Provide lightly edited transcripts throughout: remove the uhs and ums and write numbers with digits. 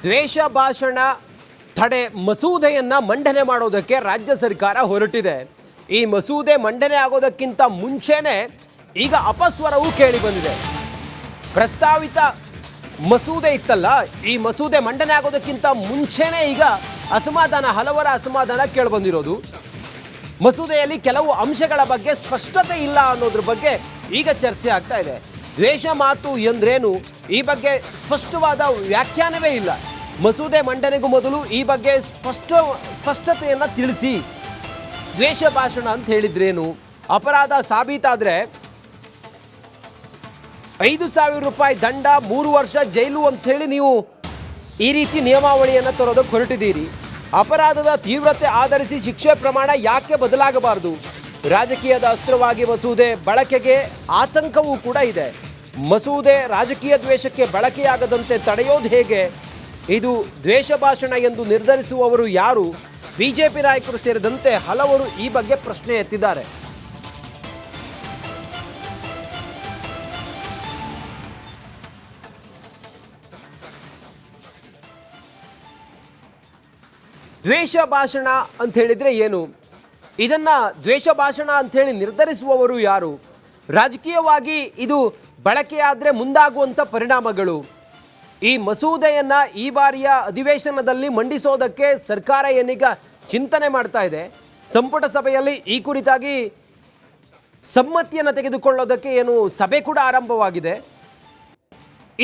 ದ್ವೇಷ ಭಾಷಣ ತಡೆ ಮಸೂದೆಯನ್ನ ಮಂಡನೆ ಮಾಡೋದಕ್ಕೆ ರಾಜ್ಯ ಸರ್ಕಾರ ಹೊರಟಿದೆ. ಈ ಮಸೂದೆ ಮಂಡನೆ ಆಗೋದಕ್ಕಿಂತ ಮುಂಚೆನೆ ಈಗ ಅಪಸ್ವರವೂ ಕೇಳಿ ಬಂದಿದೆ. ಪ್ರಸ್ತಾವಿತ ಮಸೂದೆ ಇತ್ತಲ್ಲ, ಈ ಮಸೂದೆ ಮಂಡನೆ ಆಗೋದಕ್ಕಿಂತ ಮುಂಚೆನೆ ಈಗ ಹಲವರ ಅಸಮಾಧಾನ ಕೇಳಿ ಬಂದಿರೋದು. ಮಸೂದೆಯಲ್ಲಿ ಕೆಲವು ಅಂಶಗಳ ಬಗ್ಗೆ ಸ್ಪಷ್ಟತೆ ಇಲ್ಲ ಅನ್ನೋದ್ರ ಬಗ್ಗೆ ಈಗ ಚರ್ಚೆ ಆಗ್ತಾ ಇದೆ. ದ್ವೇಷ ಮಾತು ಎಂದ್ರೇನು, ಈ ಬಗ್ಗೆ ಸ್ಪಷ್ಟವಾದ ವ್ಯಾಖ್ಯಾನವೇ ಇಲ್ಲ. ಮಸೂದೆ ಮಂಡನೆಗೂ ಮೊದಲು ಈ ಬಗ್ಗೆ ಸ್ಪಷ್ಟತೆಯನ್ನ ತಿಳಿಸಿ. ದ್ವೇಷ ಭಾಷಣ ಅಂತ ಹೇಳಿದ್ರೇನು, ಅಪರಾಧ ಸಾಬೀತಾದ್ರೆ 5,000 ರೂಪಾಯಿ ದಂಡ, 3 ವರ್ಷ ಜೈಲು ಅಂತ ಹೇಳಿ ನೀವು ಈ ರೀತಿ ನಿಯಮಾವಳಿಯನ್ನು ತರೋದಕ್ಕೆ ಹೊರಟಿದ್ದೀರಿ. ಅಪರಾಧದ ತೀವ್ರತೆ ಆಧರಿಸಿ ಶಿಕ್ಷೆ ಪ್ರಮಾಣ ಯಾಕೆ ಬದಲಾಗಬಾರದು? ರಾಜಕೀಯದ ಅಸ್ತ್ರವಾಗಿ ಮಸೂದೆ ಬಳಕೆಗೆ ಆತಂಕವೂ ಕೂಡ ಇದೆ. ಮಸೂದೆ ರಾಜಕೀಯ ದ್ವೇಷಕ್ಕೆ ಬಳಕೆಯಾಗದಂತೆ ತಡೆಯೋದು ಹೇಗೆ? ಇದು ದ್ವೇಷ ಭಾಷಣ ಎಂದು ನಿರ್ಧರಿಸುವವರು ಯಾರು? ಬಿಜೆಪಿ ನಾಯಕರು ಸೇರಿದಂತೆ ಹಲವರು ಈ ಬಗ್ಗೆ ಪ್ರಶ್ನೆ ಎತ್ತಿದ್ದಾರೆ. ದ್ವೇಷ ಭಾಷಣ ಅಂತ ಹೇಳಿದ್ರೆ ಏನು? ಇದನ್ನ ದ್ವೇಷ ಭಾಷಣ ಅಂತ ಹೇಳಿ ನಿರ್ಧರಿಸುವವರು ಯಾರು? ರಾಜಕೀಯವಾಗಿ ಇದು ಬಳಕೆಯಾದರೆ ಮುಂದಾಗುವಂಥ ಪರಿಣಾಮಗಳು. ಈ ಮಸೂದೆಯನ್ನ ಈ ಬಾರಿಯ ಅಧಿವೇಶನದಲ್ಲಿ ಮಂಡಿಸೋದಕ್ಕೆ ಸರ್ಕಾರ ಏನೀಗ ಚಿಂತನೆ ಮಾಡ್ತಾ ಇದೆ. ಸಂಪುಟ ಸಭೆಯಲ್ಲಿ ಈ ಕುರಿತಾಗಿ ಸಮ್ಮತಿಯನ್ನು ತೆಗೆದುಕೊಳ್ಳೋದಕ್ಕೆ ಸಭೆ ಕೂಡ ಆರಂಭವಾಗಿದೆ.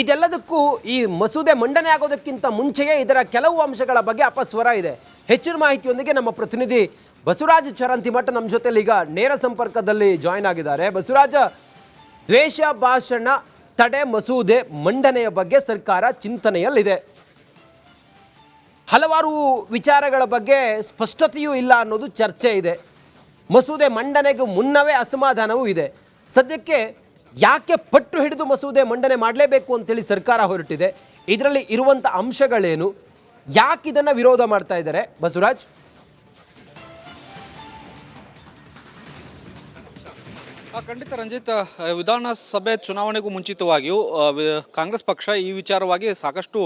ಇದೆಲ್ಲದಕ್ಕೂ ಈ ಮಸೂದೆ ಮಂಡನೆ ಆಗೋದಕ್ಕಿಂತ ಮುಂಚೆಯೇ ಇದರ ಕೆಲವು ಅಂಶಗಳ ಬಗ್ಗೆ ಅಪಸ್ವರ ಇದೆ. ಹೆಚ್ಚಿನ ಮಾಹಿತಿಯೊಂದಿಗೆ ನಮ್ಮ ಪ್ರತಿನಿಧಿ ಬಸವರಾಜ ಚರಂತಿಮಠ ನಮ್ಮ ಜೊತೆಲಿ ಈಗ ನೇರ ಸಂಪರ್ಕದಲ್ಲಿ ಜಾಯ್ನ್ ಆಗಿದ್ದಾರೆ. ಬಸವರಾಜ, ದ್ವೇಷ ಭಾಷಣ ತಡೆ ಮಸೂದೆ ಮಂಡನೆಯ ಬಗ್ಗೆ ಸರ್ಕಾರ ಚಿಂತನೆಯಲ್ಲಿದೆ. ಹಲವಾರು ವಿಚಾರಗಳ ಬಗ್ಗೆ ಸ್ಪಷ್ಟತೆಯೂ ಇಲ್ಲ ಅನ್ನೋದು ಚರ್ಚೆ ಇದೆ. ಮಸೂದೆ ಮಂಡನೆಗೂ ಮುನ್ನವೇ ಅಸಮಾಧಾನವೂ ಇದೆ. ಸದ್ಯಕ್ಕೆ ಯಾಕೆ ಪಟ್ಟು ಹಿಡಿದು ಮಸೂದೆ ಮಂಡನೆ ಮಾಡಲೇಬೇಕು ಅಂತೇಳಿ ಸರ್ಕಾರ ಹೊರಟಿದೆ? ಇದರಲ್ಲಿ ಇರುವಂಥ ಅಂಶಗಳೇನು? ಯಾಕೆ ಇದನ್ನು ವಿರೋಧ ಮಾಡ್ತಾ ಇದ್ದಾರೆ ಬಸವರಾಜ್? ಖಂಡಿತ ರಂಜಿತ್, ವಿಧಾನಸಭೆ ಚುನಾವಣೆಗೂ ಮುಂಚಿತವಾಗಿಯೂ ಕಾಂಗ್ರೆಸ್ ಪಕ್ಷ ಈ ವಿಚಾರವಾಗಿ ಸಾಕಷ್ಟು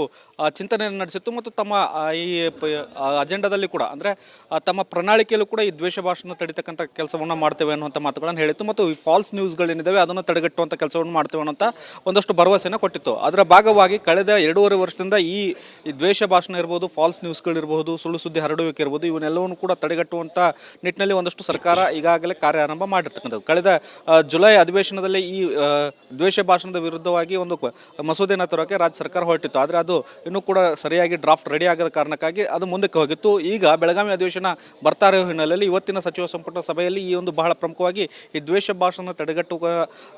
ಚಿಂತನೆಯನ್ನು ನಡೆಸಿತ್ತು ಮತ್ತು ತಮ್ಮ ಈ ಅಜೆಂಡಾದಲ್ಲಿ ಕೂಡ, ಅಂದರೆ ತಮ್ಮ ಪ್ರಣಾಳಿಕೆಯಲ್ಲೂ ಕೂಡ ಈ ದ್ವೇಷ ಭಾಷಣ ತಡಿತಕ್ಕಂಥ ಕೆಲಸವನ್ನು ಮಾಡ್ತೇವೆ ಅನ್ನುವಂಥ ಮಾತುಗಳನ್ನು ಹೇಳಿತ್ತು ಮತ್ತು ಈ ಫಾಲ್ಸ್ ನ್ಯೂಸ್ಗಳೇನಿದ್ದಾವೆ ಅದನ್ನು ತಡೆಗಟ್ಟುವಂಥ ಕೆಲಸವನ್ನು ಮಾಡ್ತೇವೆ ಅನ್ನೋಂಥ ಒಂದಷ್ಟು ಭರವಸೆಯನ್ನು ಕೊಟ್ಟಿತ್ತು. ಅದರ ಭಾಗವಾಗಿ ಕಳೆದ 2.5 ವರ್ಷದಿಂದ ಈ ದ್ವೇಷ ಭಾಷಣ ಇರ್ಬೋದು, ಫಾಲ್ಸ್ ನ್ಯೂಸ್ಗಳಿರ್ಬೋದು, ಸುಳ್ಳು ಸುದ್ದಿ ಹರಡುವಿಕೆ ಇರ್ಬೋದು, ಇವನ್ನೆಲ್ಲವನ್ನು ಕೂಡ ತಡೆಗಟ್ಟುವಂಥ ನಿಟ್ಟಿನಲ್ಲಿ ಒಂದಷ್ಟು ಸರ್ಕಾರ ಈಗಾಗಲೇ ಕಾರ್ಯಾರಂಭ ಮಾಡಿರ್ತಕ್ಕಂಥದ್ದು. ಕಳೆದ ಜುಲೈ ಅಧಿವೇಶನದಲ್ಲಿ ಈ ದ್ವೇಷ ಭಾಷಣದ ವಿರುದ್ಧವಾಗಿ ಒಂದು ಮಸೂದೆಯನ್ನು ತರೋಕೆ ರಾಜ್ಯ ಸರ್ಕಾರ ಹೊರಟಿತ್ತು. ಆದರೆ ಅದು ಇನ್ನೂ ಕೂಡ ಸರಿಯಾಗಿ ಡ್ರಾಫ್ಟ್ ರೆಡಿ ಆಗದ ಕಾರಣಕ್ಕಾಗಿ ಅದು ಮುಂದಕ್ಕೆ ಹೋಗಿತ್ತು. ಈಗ ಬೆಳಗಾವಿ ಅಧಿವೇಶನ ಬರ್ತಾ ಇರೋ ಹಿನ್ನೆಲೆಯಲ್ಲಿ ಇವತ್ತಿನ ಸಚಿವ ಸಂಪುಟ ಸಭೆಯಲ್ಲಿ ಈ ಒಂದು ಬಹಳ ಪ್ರಮುಖವಾಗಿ ಈ ದ್ವೇಷ ಭಾಷಣ ತಡೆಗಟ್ಟುವ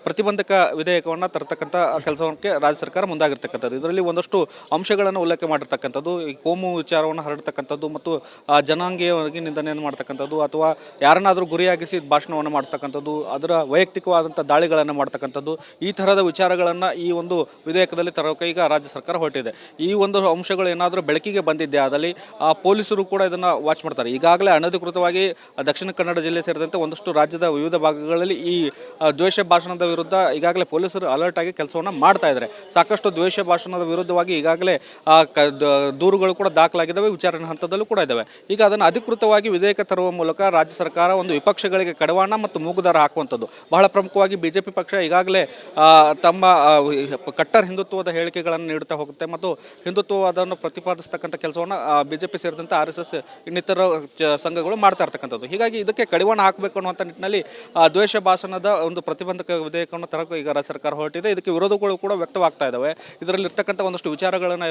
ಪ್ರತಿಬಂಧಕ ವಿಧೇಯಕವನ್ನು ತರತಕ್ಕಂಥ ಕೆಲಸಕ್ಕೆ ರಾಜ್ಯ ಸರ್ಕಾರ ಮುಂದಾಗಿರ್ತಕ್ಕಂಥದ್ದು. ಇದರಲ್ಲಿ ಒಂದಷ್ಟು ಅಂಶಗಳನ್ನು ಉಲ್ಲೇಖ ಮಾಡಿರ್ತಕ್ಕಂಥದ್ದು, ಈ ಕೋಮು ವಿಚಾರವನ್ನು ಹರಡ್ತಕ್ಕಂಥದ್ದು ಮತ್ತು ಜನಾಂಗೀಯವಾಗಿ ನಿಂದನೆಯನ್ನು ಮಾಡ್ತಕ್ಕಂಥದ್ದು ಅಥವಾ ಯಾರನ್ನಾದರೂ ಗುರಿಯಾಗಿಸಿ ಭಾಷಣವನ್ನು ಮಾಡ್ತಕ್ಕಂಥದ್ದು, ಅದರ ವೈಯಕ್ತಿಕವಾದಂಥ ದಾಳಿಗಳನ್ನು ಮಾಡ್ತಕ್ಕಂಥದ್ದು, ಈ ಥರದ ವಿಚಾರಗಳನ್ನು ಈ ಒಂದು ವಿಧೇಯಕದಲ್ಲಿ ತರೋಕೆ ಈಗ ರಾಜ್ಯ ಸರ್ಕಾರ ಹೊರಟಿದೆ. ಈ ಒಂದು ಅಂಶಗಳು ಏನಾದರೂ ಬೆಳಕಿಗೆ ಬಂದಿದ್ದೆ ಆದಲ್ಲಿ ಪೊಲೀಸರು ಕೂಡ ಇದನ್ನು ವಾಚ್ ಮಾಡ್ತಾರೆ. ಈಗಾಗಲೇ ಅನಧಿಕೃತವಾಗಿ ದಕ್ಷಿಣ ಕನ್ನಡ ಜಿಲ್ಲೆ ಸೇರಿದಂತೆ ಒಂದಷ್ಟು ರಾಜ್ಯದ ವಿವಿಧ ಭಾಗಗಳಲ್ಲಿ ಈ ದ್ವೇಷ ಭಾಷಣದ ವಿರುದ್ಧ ಈಗಾಗಲೇ ಪೊಲೀಸರು ಅಲರ್ಟ್ ಆಗಿ ಕೆಲಸವನ್ನು ಮಾಡ್ತಾ ಇದ್ದಾರೆ. ಸಾಕಷ್ಟು ದ್ವೇಷ ಭಾಷಣದ ವಿರುದ್ಧವಾಗಿ ಈಗಾಗಲೇ ದೂರುಗಳು ಕೂಡ ದಾಖಲಾಗಿದ್ದಾವೆ, ವಿಚಾರಣೆ ಹಂತದಲ್ಲೂ ಕೂಡ ಇದ್ದಾವೆ. ಈಗ ಅದನ್ನು ಅಧಿಕೃತವಾಗಿ ವಿಧೇಯಕ ತರುವ ಮೂಲಕ ರಾಜ್ಯ ಸರ್ಕಾರ ಒಂದು ವಿಪಕ್ಷಗಳಿಗೆ ಕಡಿವಾಣ ಮತ್ತು ಮೂಗುದಾರ ಹಾಕುವಂಥದ್ದು. ಬಹಳ ಪ್ರಮುಖವಾಗಿ ಬಿಜೆಪಿ ಪಕ್ಷ ಈಗಾಗಲೇ ತಮ್ಮ ಕಟ್ಟರ್ ಹಿಂದುತ್ವದ ಹೇಳಿಕೆಗಳನ್ನು ನೀಡುತ್ತಾ ಹೋಗುತ್ತೆ ಮತ್ತು ಹಿಂದುತ್ವವಾದವನ್ನು ಪ್ರತಿಪಾದಿಸ್ತಕ್ಕಂಥ ಕೆಲಸವನ್ನು ಬಿಜೆಪಿ ಸೇರಿದಂತೆ RSS ಇನ್ನಿತರ ಸಂಘಗಳು ಮಾಡ್ತಾ ಇರ್ತಕ್ಕಂಥದ್ದು. ಹೀಗಾಗಿ ಇದಕ್ಕೆ ಕಡಿವಾಣ ಹಾಕಬೇಕು ಅನ್ನುವಂಥ ನಿಟ್ಟಿನಲ್ಲಿ ದ್ವೇಷ ಭಾಷಣದ ಒಂದು ಪ್ರತಿಬಂಧಕ ವಿಧೇಯಕವನ್ನು ತರಕ್ಕೆ ಈಗ ರಾಜ್ಯ ಸರ್ಕಾರ ಹೊರಟಿದೆ. ಇದಕ್ಕೆ ವಿರೋಧಗಳು ಕೂಡ ವ್ಯಕ್ತವಾಗ್ತಾ ಇದ್ದಾವೆ. ಇದರಲ್ಲಿ ಇರ್ತಕ್ಕಂಥ ಒಂದಷ್ಟು ವಿಚಾರಗಳನ್ನು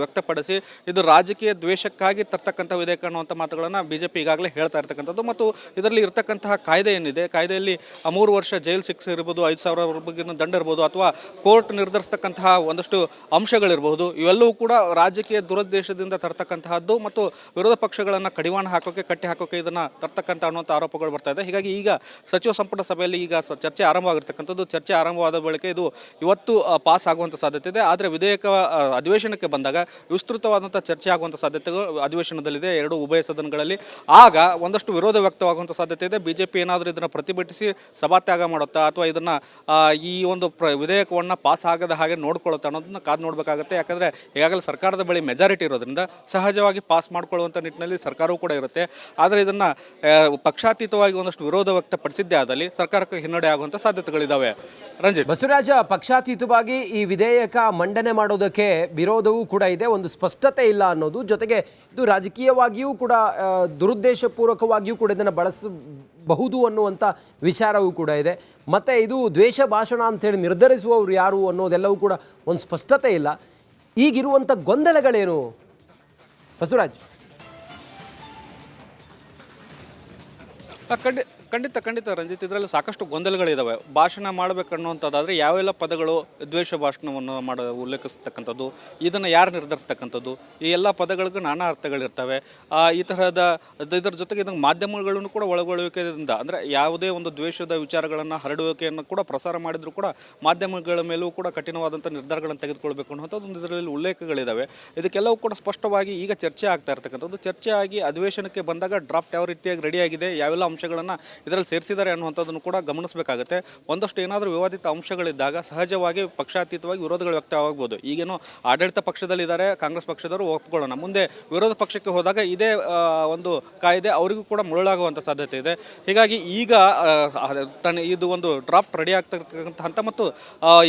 ವ್ಯಕ್ತಪಡಿಸಿ ಇದು ರಾಜಕೀಯ ದ್ವೇಷಕ್ಕಾಗಿ ತರ್ತಕ್ಕಂಥ ವಿಧೇಯಕ ಅನ್ನುವಂಥ ಮಾತುಗಳನ್ನು ಬಿಜೆಪಿ ಈಗಾಗಲೇ ಹೇಳ್ತಾ ಇರ್ತಕ್ಕಂಥದ್ದು. ಮತ್ತು ಇದರಲ್ಲಿ ಇರ್ತಕ್ಕಂತಹ ಕಾಯ್ದೆ ಏನಿದೆ, ಕಾಯ್ದೆಯಲ್ಲಿ 3 ವರ್ಷ ಜೈಲು ಶಿಕ್ಷೆ ಇರ್ಬೋದು, 5,000 ರೂಪಾಯಿಗಿನ ದಂಡ ಇರ್ಬೋದು, ಅಥವಾ ಕೋರ್ಟ್ ನಿರ್ಧರಿಸ್ತಕ್ಕಂತಹ ಒಂದಷ್ಟು ಅಂಶಗಳಿರ್ಬೋದು, ಇವೆಲ್ಲವೂ ಕೂಡ ರಾಜಕೀಯ ದುರುದ್ದೇಶದಿಂದ ತರ್ತಕ್ಕಂತಹದ್ದು ಮತ್ತು ವಿರೋಧ ಪಕ್ಷಗಳನ್ನು ಕಡಿವಾಣ ಹಾಕೋಕೆ, ಕಟ್ಟಿ ಹಾಕೋಕೆ ಇದನ್ನು ತರ್ತಕ್ಕಂಥ ಅನ್ನುವಂಥ ಆರೋಪಗಳು ಬರ್ತಾ ಇದೆ. ಹೀಗಾಗಿ ಈಗ ಸಚಿವ ಸಂಪುಟ ಸಭೆಯಲ್ಲಿ ಈಗ ಚರ್ಚೆ ಆರಂಭವಾಗಿರ್ತಕ್ಕಂಥದ್ದು. ಚರ್ಚೆ ಆರಂಭವಾದ ಬಳಿಕ ಇದು ಇವತ್ತು ಪಾಸ್ ಆಗುವಂಥ ಸಾಧ್ಯತೆ ಇದೆ. ಆದರೆ ವಿಧೇಯಕ ಅಧಿವೇಶನಕ್ಕೆ ಬಂದಾಗ ವಿಸ್ತೃತವಾದಂಥ ಚರ್ಚೆ ಆಗುವಂಥ ಸಾಧ್ಯತೆಗಳು ಅಧಿವೇಶನದಲ್ಲಿದೆ, ಎರಡು ಉಭಯ ಸದನಗಳಲ್ಲಿ. ಆಗ ಒಂದಷ್ಟು ವಿರೋಧ ವ್ಯಕ್ತವಾಗುವಂಥ ಸಾಧ್ಯತೆ ಇದೆ. ಬಿಜೆಪಿ ಏನಾದರೂ ಇದನ್ನು ಪ್ರತಿಭಟಿಸಿ ಸಭಾತ್ಯಾಗ ಮಾಡುತ್ತಾ ಅಥವಾ ಇದನ್ನು ಈ ಒಂದು ವಿಧೇಯಕವನ್ನು ಪಾಸ್ ಆಗದ ಹಾಗೆ ನೋಡ್ಕೊಳ್ಳುತ್ತೆ ಅನ್ನೋದನ್ನ ಕಾದು ನೋಡಬೇಕಾಗುತ್ತೆ. ಯಾಕಂದರೆ ಈಗಾಗಲೇ ಸರ್ಕಾರದ ಬಳಿ ಮೆಜಾರಿಟಿ ಇರೋದ್ರಿಂದ ಸಹಜವಾಗಿ ಪಾಸ್ ಮಾಡ್ಕೊಳ್ಳುವಂಥ ನಿಟ್ಟಿನಲ್ಲಿ ಸರ್ಕಾರವೂ ಕೂಡ ಇರುತ್ತೆ. ಆದರೆ ಇದನ್ನು ಪಕ್ಷಾತೀತವಾಗಿ ಒಂದಷ್ಟು ವಿರೋಧ ವ್ಯಕ್ತಪಡಿಸಿದ್ದೇ ಆದಲ್ಲಿ ಸರ್ಕಾರಕ್ಕೆ ಹಿನ್ನಡೆ ಆಗುವಂಥ ಸಾಧ್ಯತೆಗಳಿದ್ದಾವೆ. ರಂಜಿತ್. ಬಸವರಾಜ, ಪಕ್ಷಾತೀತವಾಗಿ ಈ ವಿಧೇಯಕ ಮಂಡನೆ ಮಾಡೋದಕ್ಕೆ ವಿರೋಧವೂ ಕೂಡ ಇದೆ, ಒಂದು ಸ್ಪಷ್ಟತೆ ಇಲ್ಲ ಅನ್ನೋದು, ಜೊತೆಗೆ ಇದು ರಾಜಕೀಯವಾಗಿಯೂ ಕೂಡ ದುರುದ್ದೇಶಪೂರ್ವಕವಾಗಿಯೂ ಕೂಡ ಇದನ್ನು ಬಳಸಬಹುದು ಅನ್ನುವಂಥ ವಿಚಾರವೂ ಕೂಡ ಇದೆ. ಮತ್ತು ಇದು ದ್ವೇಷ ಭಾಷಣ ಅಂತೇಳಿ ನಿರ್ಧರಿಸುವವರು ಯಾರು ಅನ್ನೋದೆಲ್ಲವೂ ಕೂಡ ಒಂದು ಸ್ಪಷ್ಟತೆ ಇಲ್ಲ. ಈಗಿರುವಂಥ ಗೊಂದಲಗಳೇನು ಬಸವರಾಜ್? ಖಂಡಿತ ರಂಜಿತ್, ಇದರಲ್ಲಿ ಸಾಕಷ್ಟು ಗೊಂದಲಗಳಿದ್ದಾವೆ. ಭಾಷಣ ಮಾಡಬೇಕನ್ನುವಂಥದ್ದಾದರೆ ಯಾವೆಲ್ಲ ಪದಗಳು ದ್ವೇಷ ಭಾಷಣವನ್ನು ಉಲ್ಲೇಖಿಸ್ತಕ್ಕಂಥದ್ದು, ಇದನ್ನು ಯಾರು ನಿರ್ಧರಿಸ್ತಕ್ಕಂಥದ್ದು, ಈ ಎಲ್ಲ ಪದಗಳಿಗೂ ನಾನಾ ಅರ್ಥಗಳಿರ್ತವೆ. ಈ ತರಹದ ಇದರ ಜೊತೆಗೆ ಇದನ್ನು ಮಾಧ್ಯಮಗಳನ್ನು ಕೂಡ ಒಳಗೊಳ್ಳುವಿಕೆಯಿಂದ, ಅಂದರೆ ಯಾವುದೇ ಒಂದು ದ್ವೇಷದ ವಿಚಾರಗಳನ್ನು ಹರಡುವಿಕೆಯನ್ನು ಕೂಡ ಪ್ರಸಾರ ಮಾಡಿದರೂ ಕೂಡ ಮಾಧ್ಯಮಗಳ ಮೇಲೂ ಕೂಡ ಕಠಿಣವಾದಂಥ ನಿರ್ಧಾರಗಳನ್ನು ತೆಗೆದುಕೊಳ್ಬೇಕು ಅನ್ನುವಂಥದ್ದು ಒಂದು ಇದರಲ್ಲಿ ಉಲ್ಲೇಖಗಳಿದ್ದಾವೆ. ಇದಕ್ಕೆಲ್ಲವೂ ಕೂಡ ಸ್ಪಷ್ಟವಾಗಿ ಈಗ ಚರ್ಚೆ ಆಗ್ತಾ ಇರ್ತಕ್ಕಂಥದ್ದು. ಚರ್ಚೆ ಆಗಿ ಅಧಿವೇಶನಕ್ಕೆ ಬಂದಾಗ ಡ್ರಾಫ್ಟ್ ಯಾವ ರೀತಿಯಾಗಿ ರೆಡಿಯಾಗಿದೆ, ಯಾವೆಲ್ಲ ಅಂಶಗಳನ್ನು ಇದರಲ್ಲಿ ಸೇರಿಸಿದ್ದಾರೆ ಅನ್ನುವಂಥದ್ದನ್ನು ಕೂಡ ಗಮನಿಸಬೇಕಾಗುತ್ತೆ. ಒಂದಷ್ಟು ಏನಾದರೂ ವಿವಾದಿತ ಅಂಶಗಳಿದ್ದಾಗ ಸಹಜವಾಗಿ ಪಕ್ಷಾತೀತವಾಗಿ ವಿರೋಧಗಳು ವ್ಯಕ್ತವಾಗಬಹುದು. ಈಗೇನೋ ಆಡಳಿತ ಪಕ್ಷದಲ್ಲಿದ್ದಾರೆ, ಕಾಂಗ್ರೆಸ್ ಪಕ್ಷದವರು ಒಪ್ಕೊಳ್ಳೋಣ, ಮುಂದೆ ವಿರೋಧ ಪಕ್ಷಕ್ಕೆ ಹೋದಾಗ ಇದೇ ಒಂದು ಕಾಯ್ದೆ ಅವರಿಗೂ ಕೂಡ ಮುಳುಳಾಗುವಂಥ ಸಾಧ್ಯತೆ ಇದೆ. ಹೀಗಾಗಿ ಈಗ ಇದು ಒಂದು ಡ್ರಾಫ್ಟ್ ರೆಡಿ ಆಗ್ತಕ್ಕಂಥ ಹಂತ ಮತ್ತು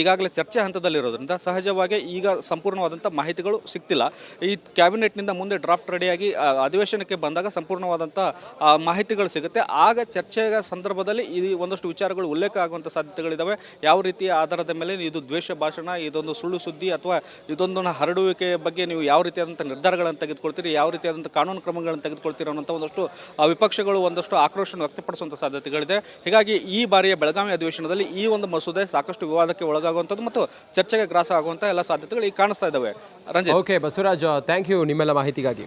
ಈಗಾಗಲೇ ಚರ್ಚೆ ಹಂತದಲ್ಲಿರೋದ್ರಿಂದ ಸಹಜವಾಗಿ ಈಗ ಸಂಪೂರ್ಣವಾದಂಥ ಮಾಹಿತಿಗಳು ಸಿಗ್ತಿಲ್ಲ. ಈ ಕ್ಯಾಬಿನೆಟ್ನಿಂದ ಮುಂದೆ ಡ್ರಾಫ್ಟ್ ರೆಡಿಯಾಗಿ ಅಧಿವೇಶನಕ್ಕೆ ಬಂದಾಗ ಸಂಪೂರ್ಣವಾದಂಥ ಮಾಹಿತಿಗಳು ಸಿಗುತ್ತೆ. ಆಗ ಚರ್ಚೆಯ ಸಂದರ್ಭದಲ್ಲಿ ಈ ಒಂದಷ್ಟು ವಿಚಾರಗಳು ಉಲ್ಲೇಖ ಆಗುವಂಥ ಸಾಧ್ಯತೆಗಳಿದ್ದಾವೆ. ಯಾವ ರೀತಿಯ ಆಧಾರದ ಮೇಲೆ ಇದು ದ್ವೇಷ ಭಾಷಣ, ಇದೊಂದು ಸುಳ್ಳು ಸುದ್ದಿ ಅಥವಾ ಇದೊಂದು ಹರಡುವಿಕೆ ಬಗ್ಗೆ ನೀವು ಯಾವ ರೀತಿಯಾದಂಥ ನಿರ್ಧಾರಗಳನ್ನು ತೆಗೆದುಕೊಳ್ತೀರಿ, ಯಾವ ರೀತಿಯಾದಂಥ ಕಾನೂನು ಕ್ರಮಗಳನ್ನು ತೆಗೆದುಕೊಳ್ತೀರಿ ಅನ್ನೋಂಥ ಒಂದಷ್ಟು ವಿಪಕ್ಷಗಳು ಒಂದಷ್ಟು ಆಕ್ರೋಶವನ್ನು ವ್ಯಕ್ತಪಡಿಸುವಂಥ ಸಾಧ್ಯತೆಗಳಿದೆ. ಹೀಗಾಗಿ ಈ ಬಾರಿಯ ಬೆಳಗಾವಿ ಅಧಿವೇಶನದಲ್ಲಿ ಈ ಒಂದು ಮಸೂದೆ ಸಾಕಷ್ಟು ವಿವಾದಕ್ಕೆ ಒಳಗಾಗುವಂಥದ್ದು ಮತ್ತು ಚರ್ಚೆಗೆ ಗ್ರಾಸ ಆಗುವಂಥ ಎಲ್ಲ ಸಾಧ್ಯತೆಗಳು ಈಗ ಕಾಣಿಸ್ತಾ ಇದ್ದಾವೆ. Ranjit. Okay Basavaraj, thank you ನಿಮ್ಮೆಲ್ಲ ಮಾಹಿತಿಗಾಗಿ.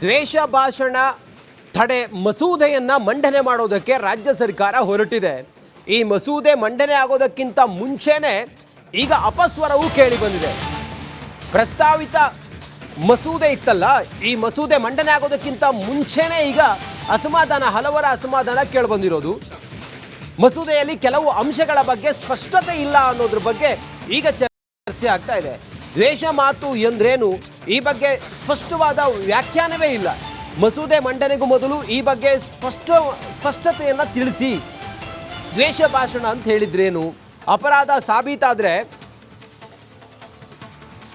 ದ್ವೇಷ ಭಾಷಣ ತಡೆ ಮಸೂದೆಯನ್ನ ಮಂಡನೆ ಮಾಡೋದಕ್ಕೆ ರಾಜ್ಯ ಸರ್ಕಾರ ಹೊರಟಿದೆ. ಈ ಮಸೂದೆ ಮಂಡನೆ ಆಗೋದಕ್ಕಿಂತ ಮುಂಚೆನೆ ಈಗ ಅಪಸ್ವರವೂ ಕೇಳಿ ಬಂದಿದೆ. ಪ್ರಸ್ತಾವಿತ ಮಸೂದೆ ಇತ್ತಲ್ಲ, ಈ ಮಸೂದೆ ಮಂಡನೆ ಆಗೋದಕ್ಕಿಂತ ಮುಂಚೆನೆ ಈಗ ಹಲವರ ಅಸಮಾಧಾನ ಕೇಳಿ ಬಂದಿರೋದು. ಮಸೂದೆಯಲ್ಲಿ ಕೆಲವು ಅಂಶಗಳ ಬಗ್ಗೆ ಸ್ಪಷ್ಟತೆ ಇಲ್ಲ ಅನ್ನೋದ್ರ ಬಗ್ಗೆ ಈಗ ಚರ್ಚೆ ಆಗ್ತಾ ಇದೆ. ದ್ವೇಷ ಮಾತು ಎಂದ್ರೇನು, ಈ ಬಗ್ಗೆ ಸ್ಪಷ್ಟವಾದ ವ್ಯಾಖ್ಯಾನವೇ ಇಲ್ಲ. ಮಸೂದೆ ಮಂಡನೆಗೂ ಮೊದಲು ಈ ಬಗ್ಗೆ ಸ್ಪಷ್ಟತೆಯನ್ನು ತಿಳಿಸಿ. ದ್ವೇಷ ಭಾಷಣ ಅಂತ ಹೇಳಿದ್ರೇನು, ಅಪರಾಧ ಸಾಬೀತಾದರೆ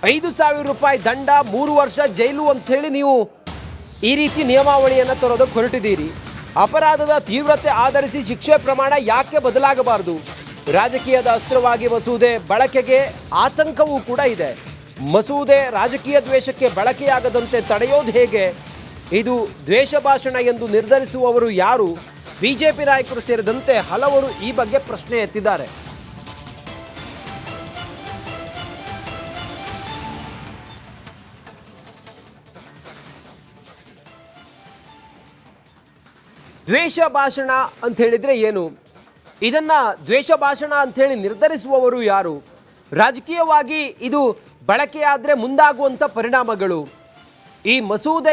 5,000 ರೂಪಾಯಿ ದಂಡ, 3 ವರ್ಷ ಜೈಲು ಅಂಥೇಳಿ ನೀವು ಈ ರೀತಿ ನಿಯಮಾವಳಿಯನ್ನು ತರೋದಕ್ಕೆ ಹೊರಟಿದ್ದೀರಿ. ಅಪರಾಧದ ತೀವ್ರತೆ ಆಧರಿಸಿ ಶಿಕ್ಷೆ ಪ್ರಮಾಣ ಯಾಕೆ ಬದಲಾಗಬಾರದು? ರಾಜಕೀಯದ ಅಸ್ತ್ರವಾಗಿ ಮಸೂದೆ ಬಳಕೆಗೆ ಆತಂಕವೂ ಕೂಡ ಇದೆ. ಮಸೂದೆ ರಾಜಕೀಯ ದ್ವೇಷಕ್ಕೆ ಬಳಕೆಯಾಗದಂತೆ ತಡೆಯೋದು ಹೇಗೆ? ಇದು ದ್ವೇಷ ಭಾಷಣ ಎಂದು ನಿರ್ಧರಿಸುವವರು ಯಾರು? ಬಿಜೆಪಿ ನಾಯಕರು ಸೇರಿದಂತೆ ಹಲವರು ಈ ಬಗ್ಗೆ ಪ್ರಶ್ನೆ ಎತ್ತಿದ್ದಾರೆ. ದ್ವೇಷ ಭಾಷಣ ಅಂತ ಹೇಳಿದ್ರೆ ಏನು? ಇದನ್ನ ದ್ವೇಷ ಭಾಷಣ ಅಂತ ಹೇಳಿ ನಿರ್ಧರಿಸುವವರು ಯಾರು? ರಾಜಕೀಯವಾಗಿ ಇದು ಬಳಕೆಯಾದರೆ ಮುಂದಾಗುವಂಥ ಪರಿಣಾಮಗಳು, ಈ ಮಸೂದೆ